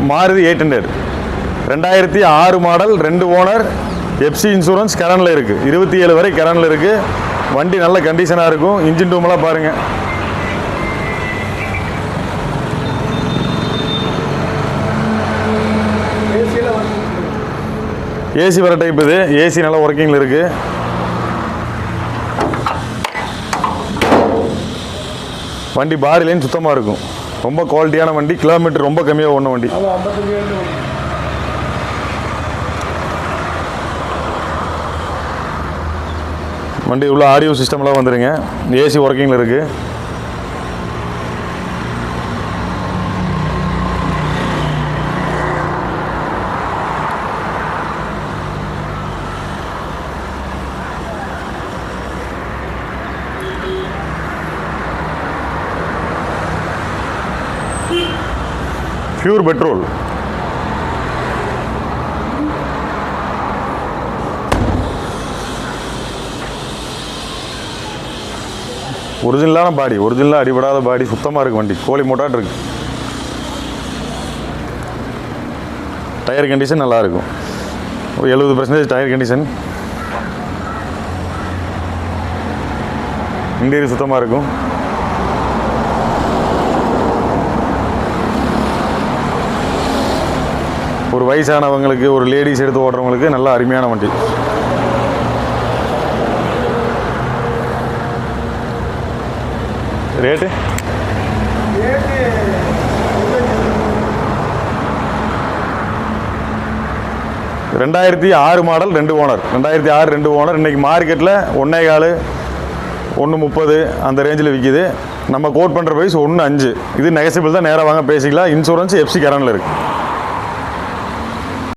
Maruti 800 2006 model, 2 owner, FC insurance கரண்டில் இருக்குது. 27 வரை கரண்டில் இருக்குது. வண்டி நல்ல கண்டிஷனாக இருக்கும். இன்ஜின் ரூமெல்லாம் பாருங்கள். ஏசி வர டைப் இது. ஏசி நல்லா ஒர்க்கிங்கில் இருக்குது. வண்டி பாடி லைன் சுத்தமாக இருக்கும். ரொம்ப குவாலிட்டியான வண்டி. கிலோமீட்டர் ரொம்ப கம்மியாக ஓடின வண்டி. வண்டி உள்ள ஆடியோ சிஸ்டம்லாம் வந்துடுங்க. ஏசி ஒர்க்கிங்கில் இருக்குது. Pure petrol. ஒரிஜினலான பாடி, ஒரிஜினலாக அடிபடாத பாடி, சுத்தமாக இருக்குது வண்டி. கோழி மோட்டாட் இருக்கு. டயர் கண்டிஷன் நல்லாயிருக்கும். ஒரு 70% டயர் கண்டிஷன். இன்டீரியர் சுத்தமாக இருக்கும். ஒரு வயசானவங்களுக்கு, ஒரு லேடிஸ் எடுத்து ஓடுறவங்களுக்கு நல்ல அருமையான வண்டி. Rate 2006 model, 2 owner. 2006 2 ஓனர். இன்றைக்கி மார்க்கெட்டில் 1.25 1.30 அந்த ரேஞ்சில் விற்கிது. நம்ம கோட் பண்ணுற ப்ரைஸ் 1.5. இது நெகசிபிள் தான். நேராக வாங்க பேசிக்கலாம். இன்சூரன்ஸ் எஃப்சி கரண்டில் இருக்குது.